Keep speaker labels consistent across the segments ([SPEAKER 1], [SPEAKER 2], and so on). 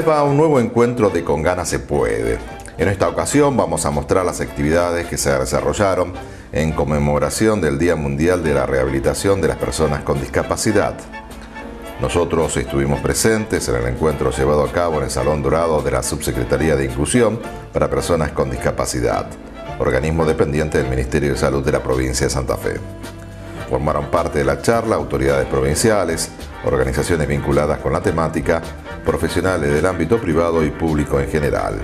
[SPEAKER 1] les va un nuevo encuentro de Con Ganas Se Puede. En esta ocasión vamos a mostrar las actividades que se desarrollaron en conmemoración del Día Mundial de la Rehabilitación de las Personas con Discapacidad. Nosotros estuvimos presentes en el encuentro llevado a cabo en el Salón Dorado de la Subsecretaría de Inclusión para Personas con Discapacidad, organismo dependiente del Ministerio de Salud de la provincia de Santa Fe. Formaron parte de la charla autoridades provinciales, organizaciones vinculadas con la temática, profesionales del ámbito privado y público en general.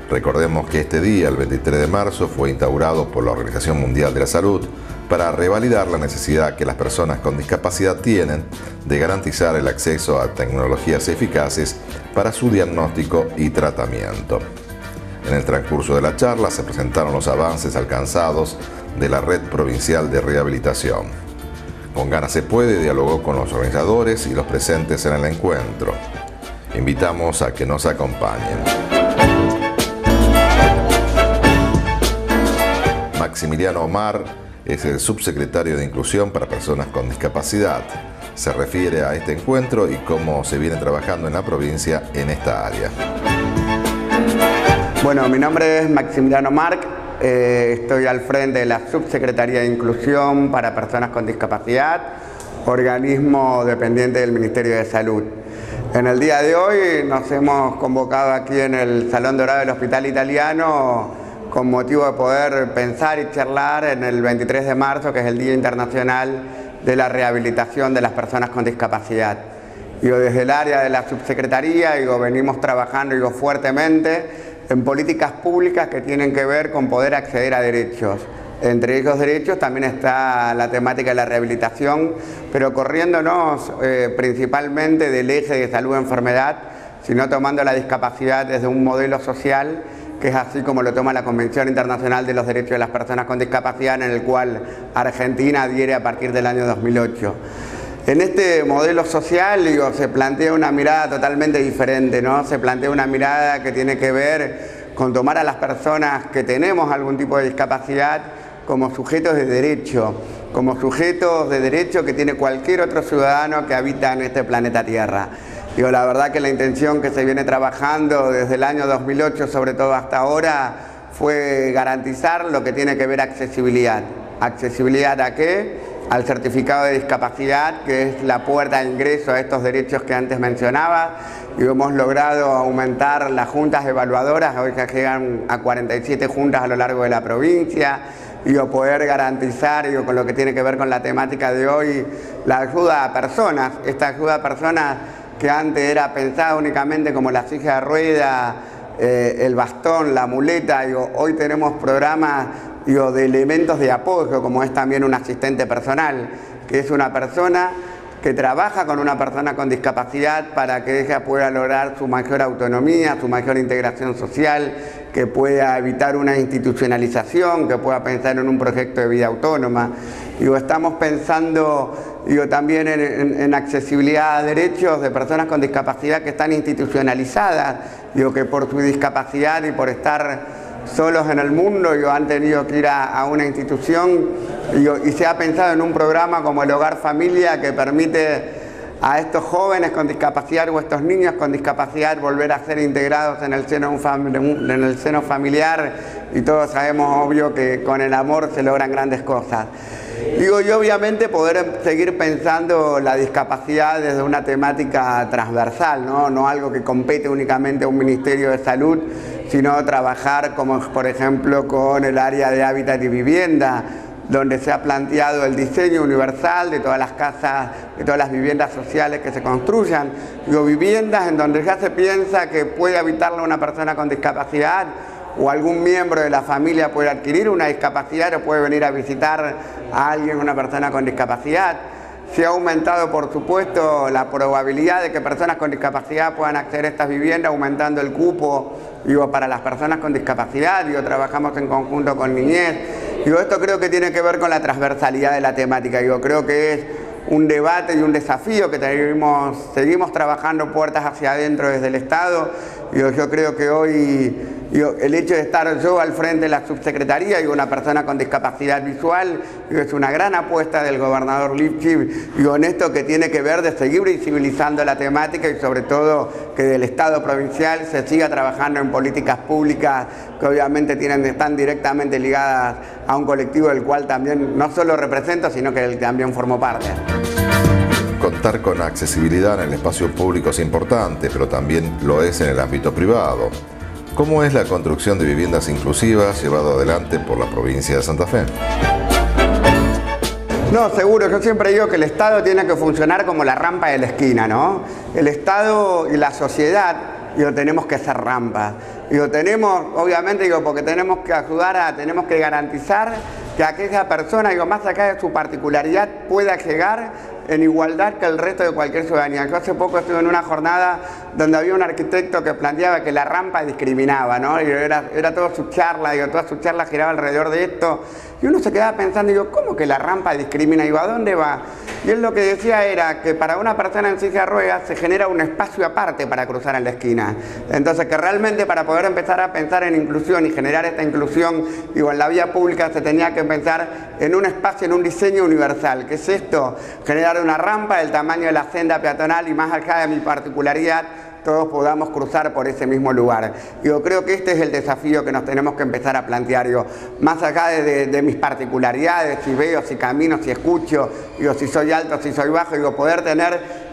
[SPEAKER 1] Recordemos que este día, el 23 de marzo, fue instaurado por la Organización Mundial de la Salud para revalidar la necesidad que las personas con discapacidad tienen de garantizar el acceso a tecnologías eficaces para su diagnóstico y tratamiento. En el transcurso de la charla se presentaron los avances alcanzados de la Red Provincial de Rehabilitación. Con Ganas Se Puede dialogó con los organizadores y los presentes en el encuentro. Invitamos a que nos acompañen. Maximiliano Omar es el subsecretario de Inclusión para Personas con Discapacidad. Se refiere a este encuentro y cómo se viene trabajando en la provincia en esta área.
[SPEAKER 2] Bueno, mi nombre es Maximiliano Omar, estoy al frente de la Subsecretaría de Inclusión para Personas con Discapacidad, organismo dependiente del Ministerio de Salud. En el día de hoy nos hemos convocado aquí en el Salón Dorado del Hospital Italiano con motivo de poder pensar y charlar en el 23 de marzo, que es el Día Internacional de la Rehabilitación de las Personas con Discapacidad. Desde el área de la subsecretaría venimos trabajando fuertemente en políticas públicas que tienen que ver con poder acceder a derechos. Entre esos derechos también está la temática de la rehabilitación, pero corriéndonos principalmente del eje de salud-enfermedad, sino tomando la discapacidad desde un modelo social, que es así como lo toma la Convención Internacional de los Derechos de las Personas con Discapacidad, en el cual Argentina adhiere a partir del año 2008. En este modelo social se plantea una mirada totalmente diferente, ¿no? Se plantea una mirada que tiene que ver con tomar a las personas que tenemos algún tipo de discapacidad como sujetos de derecho, que tiene cualquier otro ciudadano que habita en este planeta Tierra. La verdad que la intención que se viene trabajando desde el año 2008, sobre todo hasta ahora, fue garantizar lo que tiene que ver accesibilidad. ¿Accesibilidad a qué? Al certificado de discapacidad, que es la puerta de ingreso a estos derechos que antes mencionaba, y hemos logrado aumentar las juntas evaluadoras, hoy ya llegan a 47 juntas a lo largo de la provincia, y poder garantizar, con lo que tiene que ver con la temática de hoy, la ayuda a personas, esta ayuda a personas que antes era pensada únicamente como la silla de rueda, el bastón, la muleta, hoy tenemos programas de elementos de apoyo, como es también un asistente personal, que es una persona que trabaja con una persona con discapacidad para que ella pueda lograr su mayor autonomía, su mayor integración social, que pueda evitar una institucionalización, que pueda pensar en un proyecto de vida autónoma. Estamos pensando también en accesibilidad a derechos de personas con discapacidad que están institucionalizadas, que por su discapacidad y por estar solos en el mundo han tenido que ir a una institución y se ha pensado en un programa como el Hogar Familia, que permite a estos jóvenes con discapacidad o estos niños con discapacidad volver a ser integrados en el seno familiar, y todos sabemos, obvio, que con el amor se logran grandes cosas. Y obviamente poder seguir pensando la discapacidad desde una temática transversal, no algo que compete únicamente a un Ministerio de Salud, sino trabajar como por ejemplo con el área de hábitat y vivienda, donde se ha planteado el diseño universal de todas las casas, de todas las viviendas sociales que se construyan, viviendas en donde ya se piensa que puede habitarla una persona con discapacidad, o algún miembro de la familia puede adquirir una discapacidad o puede venir a visitar a alguien, una persona con discapacidad. Se ha aumentado, por supuesto, la probabilidad de que personas con discapacidad puedan acceder a estas viviendas, aumentando el cupo para las personas con discapacidad. Trabajamos en conjunto con Niñez. Esto creo que tiene que ver con la transversalidad de la temática. Creo que es un debate y un desafío que seguimos trabajando puertas hacia adentro desde el Estado. Yo creo que hoy El hecho de estar yo al frente de la subsecretaría y una persona con discapacidad visual es una gran apuesta del gobernador Lifchitz, y en esto que tiene que ver de seguir visibilizando la temática y sobre todo que del Estado provincial se siga trabajando en políticas públicas que obviamente están directamente ligadas a un colectivo del cual también no solo represento, sino que también formo parte.
[SPEAKER 1] Contar con accesibilidad en el espacio público es importante, pero también lo es en el ámbito privado. ¿Cómo es la construcción de viviendas inclusivas llevado adelante por la provincia de Santa Fe?
[SPEAKER 2] No, seguro, yo siempre digo que el Estado tiene que funcionar como la rampa de la esquina, ¿no? El Estado y la sociedad, tenemos que ser rampa. Tenemos, obviamente, porque tenemos que ayudar tenemos que garantizar que aquella persona, más allá de su particularidad, pueda llegar en igualdad que el resto de cualquier ciudadanía. Yo hace poco estuve en una jornada donde había un arquitecto que planteaba que la rampa discriminaba, ¿no? Y era toda su charla, toda su charla giraba alrededor de esto. Y uno se quedaba pensando, ¿cómo que la rampa discrimina? ¿A dónde va? Y él lo que decía era que para una persona en silla de ruedas se genera un espacio aparte para cruzar en la esquina. Entonces que realmente para poder empezar a pensar en inclusión y generar esta inclusión en la vía pública se tenía que pensar en un espacio, en un diseño universal. ¿Qué es esto? Generar una rampa del tamaño de la senda peatonal y más allá de mi particularidad, todos podamos cruzar por ese mismo lugar. Yo creo que este es el desafío que nos tenemos que empezar a plantear. Más allá de mis particularidades, si veo, si camino, si escucho, si soy alto, si soy bajo, poder tener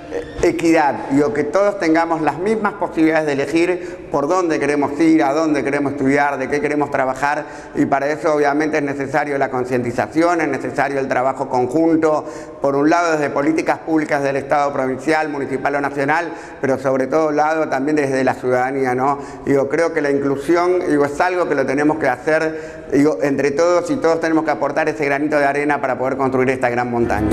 [SPEAKER 2] equidad, que todos tengamos las mismas posibilidades de elegir por dónde queremos ir, a dónde queremos estudiar, de qué queremos trabajar, y para eso obviamente es necesario la concientización, es necesario el trabajo conjunto, por un lado desde políticas públicas del Estado provincial, municipal o nacional, pero sobre todo lado también desde la ciudadanía, ¿no? Creo que la inclusión es algo que lo tenemos que hacer entre todos, y todos tenemos que aportar ese granito de arena para poder construir esta gran montaña.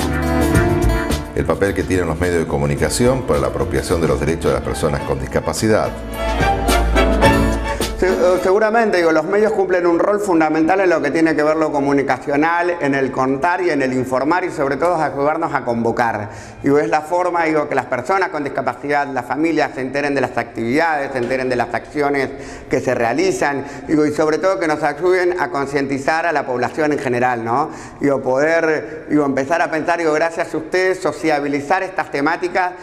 [SPEAKER 1] El papel que tienen los medios de comunicación para la apropiación de los derechos de las personas con discapacidad.
[SPEAKER 2] Seguramente, los medios cumplen un rol fundamental en lo que tiene que ver lo comunicacional, en el contar y en el informar, y sobre todo ayudarnos a convocar. Es la forma, que las personas con discapacidad, las familias se enteren de las actividades, se enteren de las acciones que se realizan, y sobre todo que nos ayuden a concientizar a la población en general, ¿no? Poder empezar a pensar, gracias a ustedes, sociabilizar estas temáticas,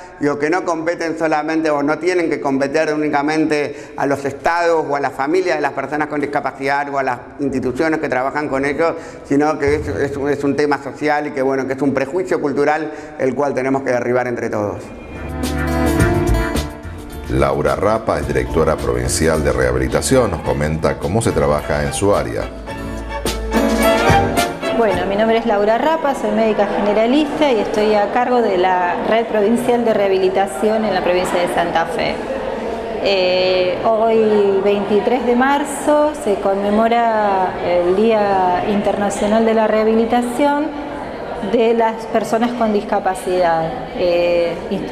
[SPEAKER 2] que no competen solamente o no tienen que competir únicamente a los estados o a las familias de las personas con discapacidad o a las instituciones que trabajan con ellos, sino que es un tema social y que es un prejuicio cultural el cual tenemos que derribar entre todos.
[SPEAKER 1] Laura Rapa es directora provincial de rehabilitación, nos comenta cómo se trabaja en su área.
[SPEAKER 3] Bueno, mi nombre es Laura Rapa, soy médica generalista y estoy a cargo de la Red Provincial de Rehabilitación en la provincia de Santa Fe. Hoy, 23 de marzo, se conmemora el Día Internacional de la Rehabilitación de las personas con discapacidad.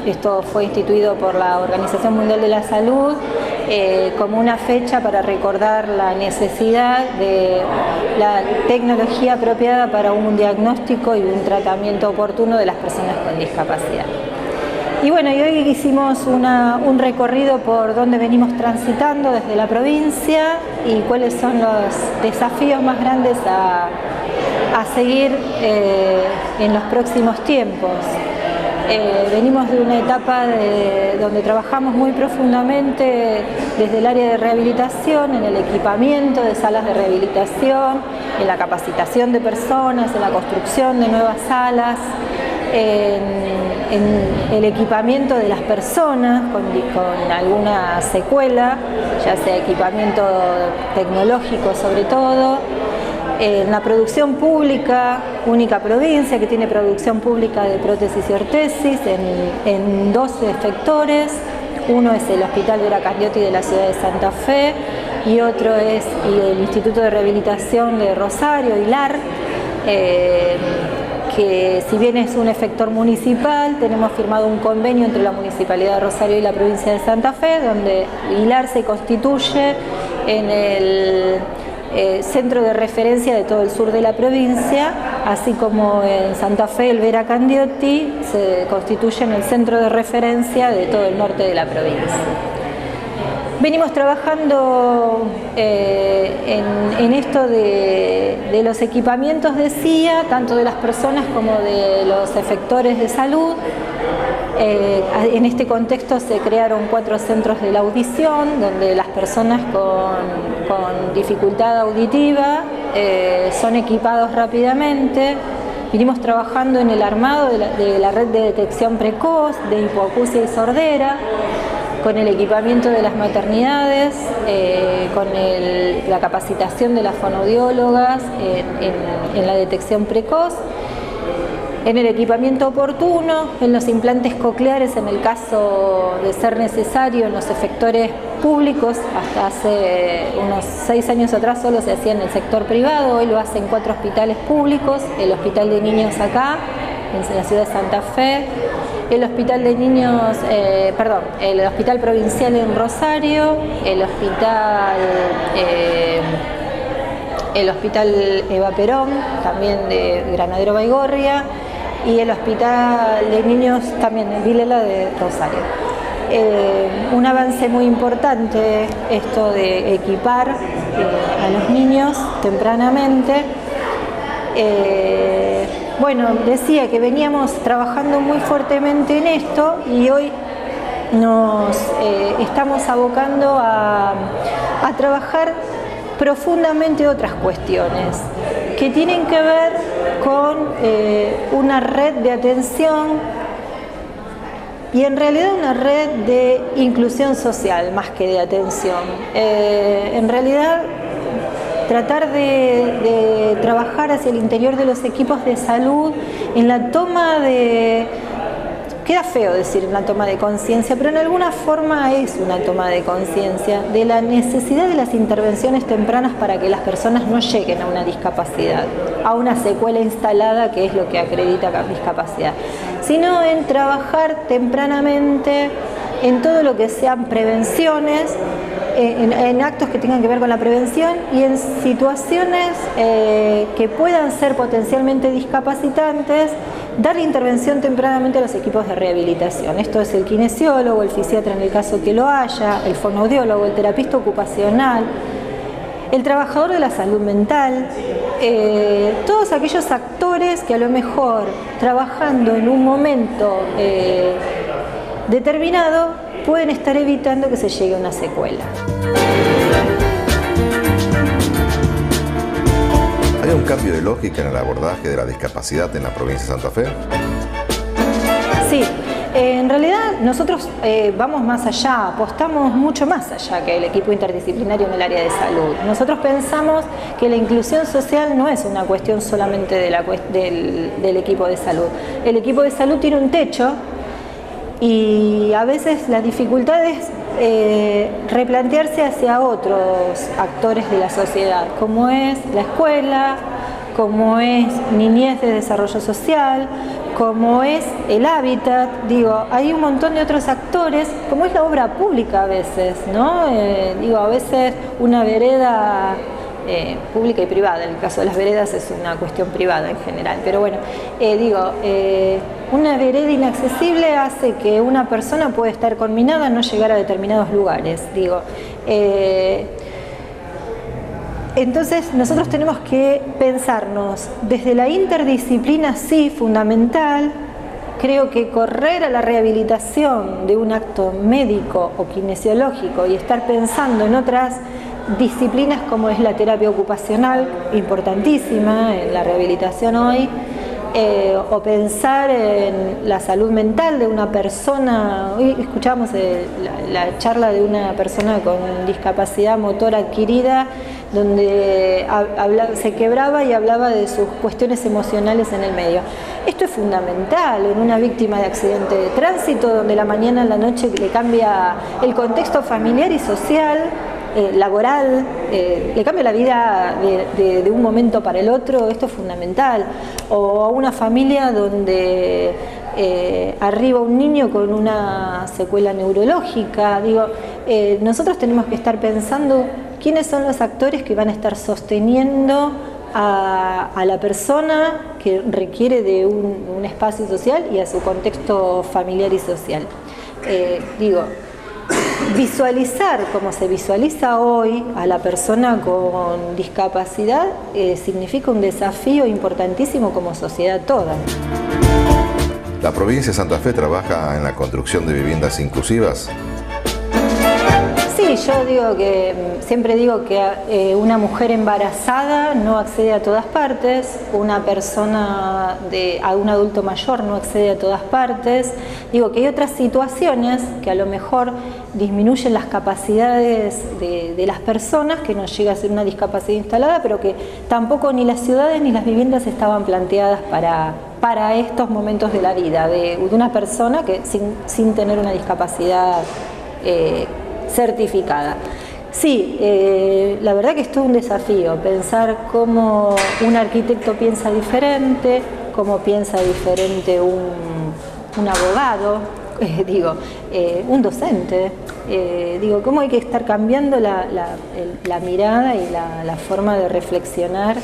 [SPEAKER 3] Esto fue instituido por la Organización Mundial de la Salud como una fecha para recordar la necesidad de la tecnología apropiada para un diagnóstico y un tratamiento oportuno de las personas con discapacidad. Y hoy hicimos un recorrido por donde venimos transitando desde la provincia y cuáles son los desafíos más grandes a seguir en los próximos tiempos. Venimos de una etapa donde trabajamos muy profundamente desde el área de rehabilitación, en el equipamiento de salas de rehabilitación, en la capacitación de personas, en la construcción de nuevas salas, en el equipamiento de las personas con alguna secuela, ya sea equipamiento tecnológico sobre todo, en la producción pública, única provincia que tiene producción pública de prótesis y ortesis en 12 sectores. Uno es el Hospital Vera Candiotti de la ciudad de Santa Fe y otro es el Instituto de Rehabilitación de Rosario, ILAR, que si bien es un efector municipal, tenemos firmado un convenio entre la Municipalidad de Rosario y la provincia de Santa Fe, donde ILAR se constituye en el centro de referencia de todo el sur de la provincia, así como en Santa Fe el Vera Candiotti se constituye en el centro de referencia de todo el norte de la provincia. Venimos trabajando en esto de los equipamientos de CIA, tanto de las personas como de los efectores de salud. En este contexto se crearon 4 centros de la audición, donde las personas con dificultad auditiva son equipados rápidamente. Vinimos trabajando en el armado de la red de detección precoz de hipoacusia y sordera, con el equipamiento de las maternidades, con la capacitación de las fonoaudiólogas en la detección precoz, en el equipamiento oportuno, en los implantes cocleares en el caso de ser necesario, en los efectores públicos. Hasta hace unos 6 años atrás solo se hacía en el sector privado, hoy lo hacen 4 hospitales públicos, el Hospital de Niños acá, en la ciudad de Santa Fe, el Hospital de Niños, el Hospital Provincial en Rosario, el Hospital Eva Perón, también de Granadero Baigorria, y el Hospital de Niños también en Vilela de Rosario. Un avance muy importante esto de equipar a los niños tempranamente. Bueno, decía que veníamos trabajando muy fuertemente en esto y hoy nos estamos abocando a trabajar profundamente otras cuestiones que tienen que ver con una red de atención y en realidad una red de inclusión social más que de atención. En realidad tratar de trabajar hacia el interior de los equipos de salud en la toma de... Queda feo decir una toma de conciencia, pero en alguna forma es una toma de conciencia de la necesidad de las intervenciones tempranas para que las personas no lleguen a una discapacidad, a una secuela instalada que es lo que acredita la discapacidad, sino en trabajar tempranamente en todo lo que sean prevenciones, en actos que tengan que ver con la prevención y en situaciones que puedan ser potencialmente discapacitantes, darle intervención tempranamente a los equipos de rehabilitación. Esto es el kinesiólogo, el fisiatra en el caso que lo haya, el fonoaudiólogo, el terapista ocupacional, el trabajador de la salud mental, todos aquellos actores que a lo mejor trabajando en un momento determinado pueden estar evitando que se llegue a una secuela.
[SPEAKER 1] ¿Hay un cambio de lógica en el abordaje de la discapacidad en la provincia de Santa Fe?
[SPEAKER 3] Sí, en realidad nosotros vamos más allá, apostamos mucho más allá que el equipo interdisciplinario en el área de salud. Nosotros pensamos que la inclusión social no es una cuestión solamente del equipo de salud. El equipo de salud tiene un techo y a veces la dificultad es replantearse hacia otros actores de la sociedad, como es la escuela, como es niñez de desarrollo social, como es el hábitat. Digo, hay un montón de otros actores, como es la obra pública a veces, ¿no? A veces una vereda pública y privada, en el caso de las veredas es una cuestión privada en general, pero bueno, una vereda inaccesible hace que una persona pueda estar conminada a no llegar a determinados lugares, entonces nosotros tenemos que pensarnos desde la interdisciplina, sí, fundamental. Creo que correr a la rehabilitación de un acto médico o kinesiológico y estar pensando en otras disciplinas como es la terapia ocupacional, importantísima en la rehabilitación hoy, o pensar en la salud mental de una persona. Hoy escuchamos la charla de una persona con discapacidad motora adquirida, donde se quebraba y hablaba de sus cuestiones emocionales en el medio. Esto es fundamental en una víctima de accidente de tránsito, donde la mañana a la noche le cambia el contexto familiar y social, laboral, le cambia la vida de un momento para el otro. Esto es fundamental. O a una familia donde arriba un niño con una secuela neurológica. Nosotros tenemos que estar pensando quiénes son los actores que van a estar sosteniendo a la persona que requiere de un espacio social y a su contexto familiar y social. visualizar como se visualiza hoy a la persona con discapacidad significa un desafío importantísimo como sociedad toda.
[SPEAKER 1] ¿La provincia de Santa Fe trabaja en la construcción de viviendas inclusivas?
[SPEAKER 3] Sí, yo siempre digo que una mujer embarazada no accede a todas partes, una persona a un adulto mayor no accede a todas partes. Digo que hay otras situaciones que a lo mejor disminuyen las capacidades de las personas, que no llega a ser una discapacidad instalada, pero que tampoco ni las ciudades ni las viviendas estaban planteadas para estos momentos de la vida, de una persona que sin tener una discapacidad certificada. Sí, la verdad que es todo un desafío pensar cómo un arquitecto piensa diferente, cómo piensa diferente un abogado, un docente. Cómo hay que estar cambiando la mirada y la forma de reflexionar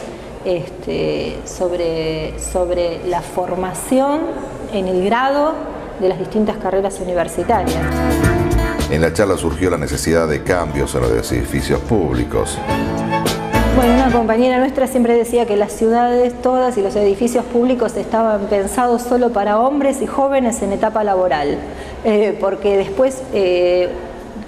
[SPEAKER 3] sobre la formación en el grado de las distintas carreras universitarias.
[SPEAKER 1] En la charla surgió la necesidad de cambios en los edificios públicos.
[SPEAKER 3] Bueno, una compañera nuestra siempre decía que las ciudades todas y los edificios públicos estaban pensados solo para hombres y jóvenes en etapa laboral, porque después,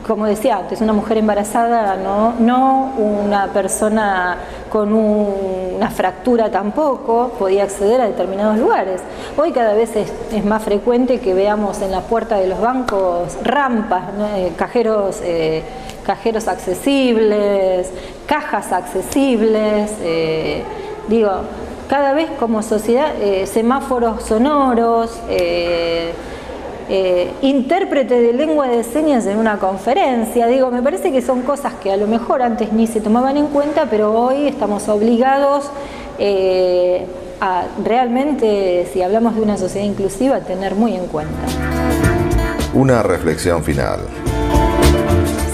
[SPEAKER 3] como decía antes, una mujer embarazada no una persona con una fractura tampoco podía acceder a determinados lugares. Hoy cada vez es más frecuente que veamos en la puerta de los bancos rampas, ¿no? Cajeros accesibles, cajas accesibles, cada vez como sociedad, semáforos sonoros, intérprete de lengua de señas en una conferencia. Me parece que son cosas que a lo mejor antes ni se tomaban en cuenta, pero hoy estamos obligados a realmente, si hablamos de una sociedad inclusiva, a tener muy en cuenta.
[SPEAKER 1] Una reflexión final.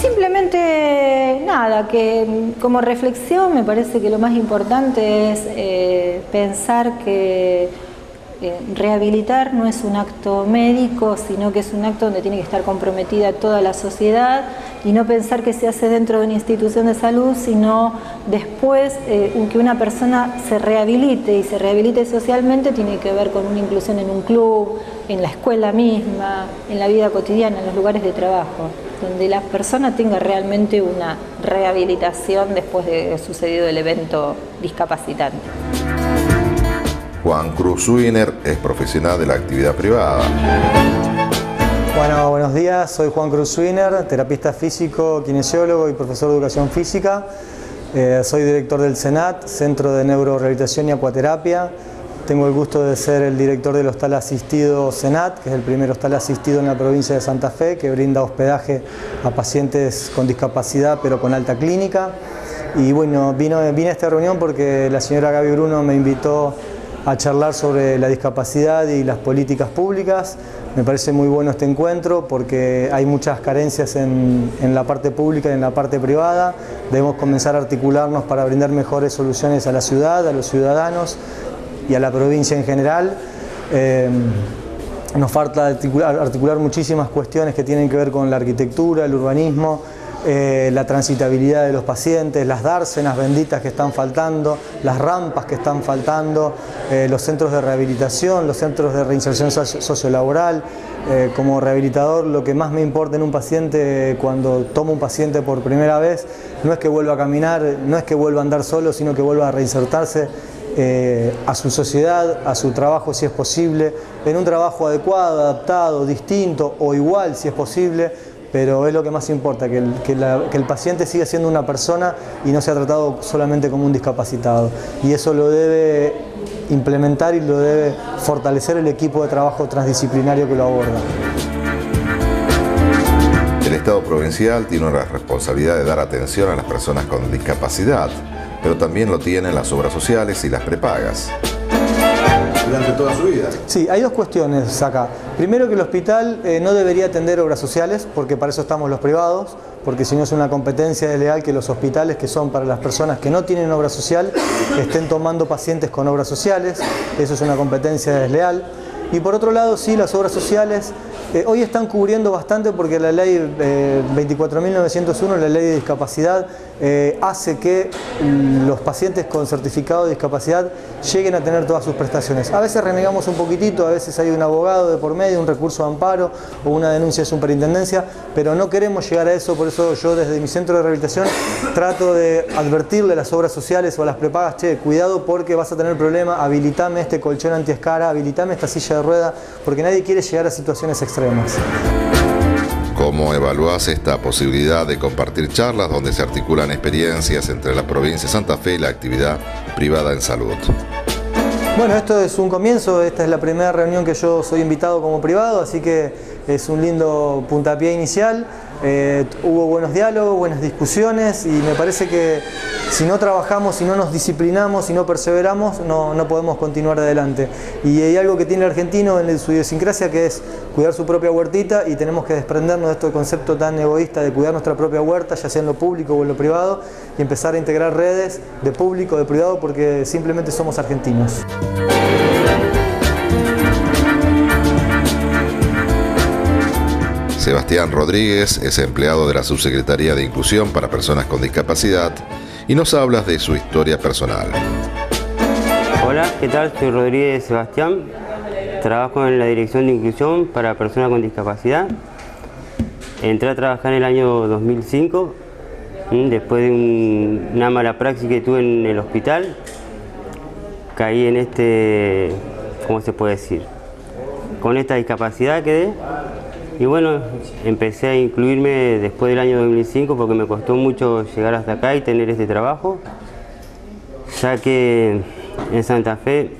[SPEAKER 3] Simplemente nada, que como reflexión me parece que lo más importante es pensar que rehabilitar no es un acto médico, sino que es un acto donde tiene que estar comprometida toda la sociedad, y no pensar que se hace dentro de una institución de salud, sino después que una persona se rehabilite, y se rehabilite socialmente tiene que ver con una inclusión en un club, en la escuela misma, en la vida cotidiana, en los lugares de trabajo, donde la persona tenga realmente una rehabilitación después de sucedido el evento discapacitante.
[SPEAKER 1] Juan Cruz Winer es profesional de la actividad privada.
[SPEAKER 4] Bueno, buenos días, soy Juan Cruz Winer, terapista físico, kinesiólogo y profesor de educación física. Soy director del CENAT, Centro de Neurorehabilitación y Acuaterapia. Tengo el gusto de ser el director del Hostal Asistido CENAT, que es el primer hostal asistido en la provincia de Santa Fe, que brinda hospedaje a pacientes con discapacidad pero con alta clínica. Y bueno, vine a esta reunión porque la señora Gaby Bruno me invitó a charlar sobre la discapacidad y las políticas públicas. Me parece muy bueno este encuentro porque hay muchas carencias en la parte pública y en la parte privada. Debemos comenzar a articularnos para brindar mejores soluciones a la ciudad, a los ciudadanos y a la provincia en general. Nos falta articular muchísimas cuestiones que tienen que ver con la arquitectura, el urbanismo, la transitabilidad de los pacientes, las dársenas benditas que están faltando, las rampas que están faltando, los centros de rehabilitación, los centros de reinserción sociolaboral. Como rehabilitador, lo que más me importa en un paciente cuando tomo un paciente por primera vez no es que vuelva a caminar, no es que vuelva a andar solo, sino que vuelva a reinsertarse a su sociedad, a su trabajo si es posible, en un trabajo adecuado, adaptado, distinto o igual si es posible. Pero es lo que más importa, que el paciente siga siendo una persona y no sea tratado solamente como un discapacitado. Y eso lo debe implementar y lo debe fortalecer el equipo de trabajo transdisciplinario que lo aborda.
[SPEAKER 1] El Estado provincial tiene una responsabilidad de dar atención a las personas con discapacidad, pero también lo tienen las obras sociales y las prepagas. Durante toda su vida.
[SPEAKER 4] Sí, hay dos cuestiones acá. Primero, que el hospital no debería atender obras sociales, porque para eso estamos los privados, porque si no es una competencia desleal que los hospitales, que son para las personas que no tienen obra social, estén tomando pacientes con obras sociales. Eso es una competencia desleal. Y por otro lado, sí, las obras sociales Hoy están cubriendo bastante porque la ley 24.901, la ley de discapacidad, hace que los pacientes con certificado de discapacidad lleguen a tener todas sus prestaciones. A veces renegamos un poquitito, a veces hay un abogado de por medio, un recurso de amparo o una denuncia de superintendencia, pero no queremos llegar a eso. Por eso yo desde mi centro de rehabilitación trato de advertirle a las obras sociales o a las prepagas: che, cuidado porque vas a tener problema, habilitame este colchón antiescara, habilitame esta silla de rueda, porque nadie quiere llegar a situaciones extremas.
[SPEAKER 1] ¿Cómo evaluás esta posibilidad de compartir charlas donde se articulan experiencias entre la provincia de Santa Fe y la actividad privada en salud?
[SPEAKER 4] Bueno, esto es un comienzo, esta es la primera reunión que yo soy invitado como privado, así que es un lindo puntapié inicial. Hubo buenos diálogos, buenas discusiones, y me parece que si no trabajamos, si no nos disciplinamos, si no perseveramos, no podemos continuar adelante. Y hay algo que tiene el argentino en su idiosincrasia, que es cuidar su propia huertita, y tenemos que desprendernos de este concepto tan egoísta de cuidar nuestra propia huerta, ya sea en lo público o en lo privado, y empezar a integrar redes de público, de privado, porque simplemente somos argentinos.
[SPEAKER 1] Sebastián Rodríguez es empleado de la Subsecretaría de Inclusión para Personas con Discapacidad y nos habla de su historia personal.
[SPEAKER 5] Hola, ¿qué tal? Soy Rodríguez Sebastián. Trabajo en la Dirección de Inclusión para Personas con Discapacidad. Entré a trabajar en el año 2005, después de una mala praxis que tuve en el hospital. Caí en ¿cómo se puede decir? Con esta discapacidad quedé. Y bueno, empecé a incluirme después del año 2005 porque me costó mucho llegar hasta acá y tener este trabajo, ya que en Santa Fe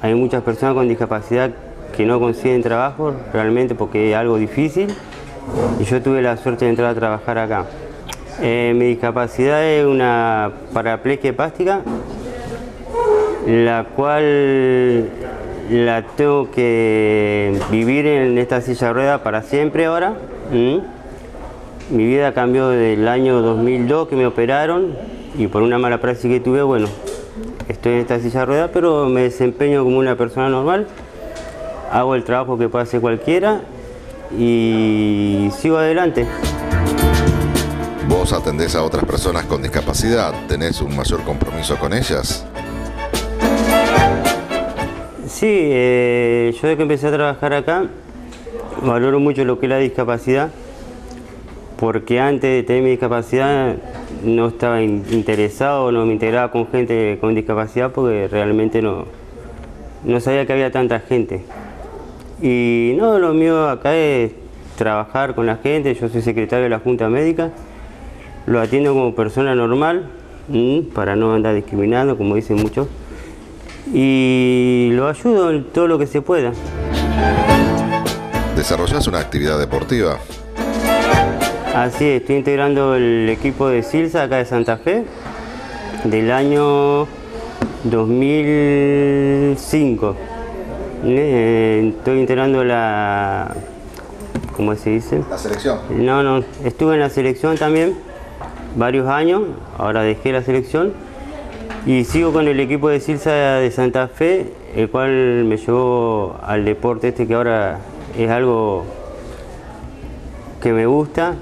[SPEAKER 5] hay muchas personas con discapacidad que no consiguen trabajo realmente porque es algo difícil, y yo tuve la suerte de entrar a trabajar acá. Mi discapacidad es una paraplegia hepática, la cual la tengo que vivir en esta silla de ruedas para siempre ahora. Mi vida cambió desde el año 2002 que me operaron, y por una mala praxis que tuve, bueno, estoy en esta silla de ruedas, pero me desempeño como una persona normal, hago el trabajo que puede hacer cualquiera y sigo adelante.
[SPEAKER 1] ¿Vos atendés a otras personas con discapacidad? ¿Tenés un mayor compromiso con ellas?
[SPEAKER 5] Sí, yo desde que empecé a trabajar acá valoro mucho lo que es la discapacidad, porque antes de tener mi discapacidad no estaba interesado, no me integraba con gente con discapacidad porque realmente no sabía que había tanta gente. Y no, lo mío acá es trabajar con la gente. Yo soy secretario de la Junta Médica, lo atiendo como persona normal, para no andar discriminando, como dicen muchos, y lo ayudo en todo lo que se pueda.
[SPEAKER 1] ¿Desarrollás una actividad deportiva?
[SPEAKER 5] Así es, estoy integrando el equipo de Silsa acá de Santa Fe del año 2005. Estoy integrando ¿cómo se dice?
[SPEAKER 1] ¿La selección?
[SPEAKER 5] No, estuve en la selección también varios años, ahora dejé la selección y sigo con el equipo de Silsa de Santa Fe, el cual me llevó al deporte que ahora es algo que me gusta,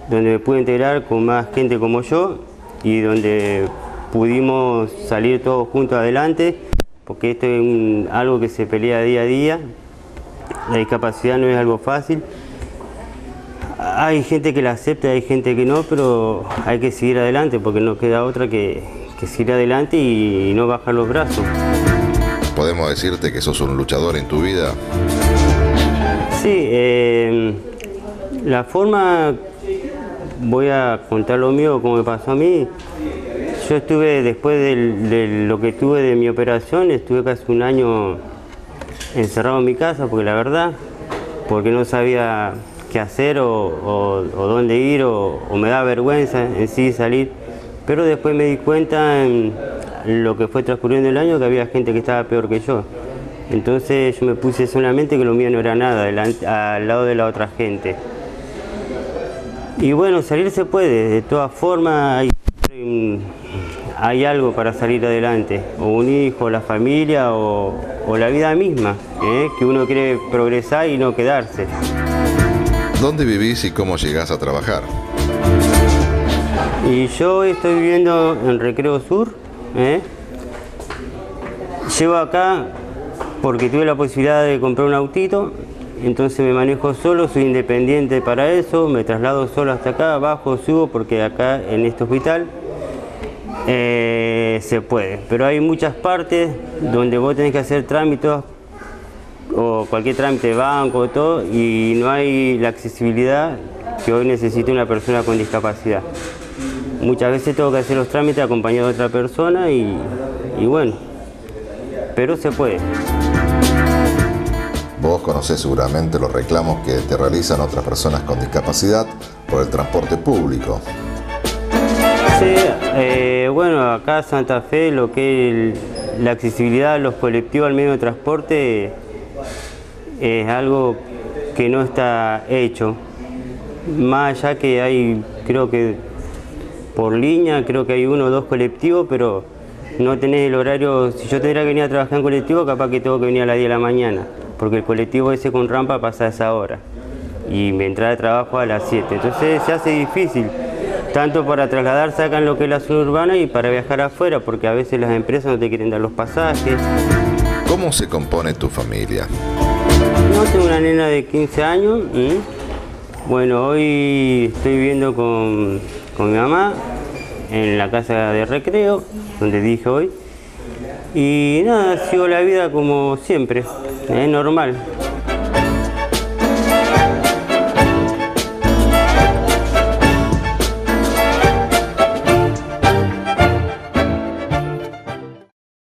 [SPEAKER 5] donde me pude integrar con más gente como yo y donde pudimos salir todos juntos adelante, porque esto es algo que se pelea día a día. La discapacidad no es algo fácil. Hay gente que la acepta, hay gente que no, pero hay que seguir adelante porque no queda otra que seguir adelante y no bajar los brazos.
[SPEAKER 1] ¿Podemos decirte que sos un luchador en tu vida?
[SPEAKER 5] Sí, la forma, voy a contar lo mío, como me pasó a mí. Yo estuve, después de lo que tuve de mi operación, estuve casi un año encerrado en mi casa, porque la verdad, porque no sabía qué hacer o dónde ir, o me da vergüenza en sí salir. Pero después me di cuenta en lo que fue transcurriendo el año que había gente que estaba peor que yo. Entonces yo me puse solamente que lo mío no era nada al lado de la otra gente. Y bueno, salir se puede, de todas formas hay hay algo para salir adelante, o un hijo, la familia o la vida misma, que uno quiere progresar y no quedarse.
[SPEAKER 1] ¿Dónde vivís y cómo llegás a trabajar?
[SPEAKER 5] Y yo estoy viviendo en Recreo Sur. Llego acá porque tuve la posibilidad de comprar un autito, entonces me manejo solo, soy independiente para eso, me traslado solo hasta acá, bajo, subo, porque acá en este hospital se puede. Pero hay muchas partes donde vos tenés que hacer trámites o cualquier trámite de banco, todo, y no hay la accesibilidad que hoy necesita una persona con discapacidad. Muchas veces tengo que hacer los trámites acompañado de otra persona y bueno, pero se puede.
[SPEAKER 1] Vos conocés seguramente los reclamos que te realizan otras personas con discapacidad por el transporte público.
[SPEAKER 5] Sí, bueno, acá en Santa Fe lo que es la accesibilidad a los colectivos al medio de transporte es algo que no está hecho. Más allá que hay, creo que por línea, creo que hay 1 o 2 colectivos, pero no tenés el horario. Si yo tendría que venir a trabajar en colectivo, capaz que tengo que venir a las 10 de la mañana, porque el colectivo ese con rampa pasa a esa hora y mi entrada de trabajo a las 7. Entonces se hace difícil, tanto para trasladarse acá en lo que es la zona urbana y para viajar afuera, porque a veces las empresas no te quieren dar los pasajes.
[SPEAKER 1] ¿Cómo se compone tu familia?
[SPEAKER 5] No, tengo una nena de 15 años. Bueno, hoy estoy viviendo con mi mamá en la casa de Recreo, donde dije hoy. Y nada, sigo la vida como siempre, normal.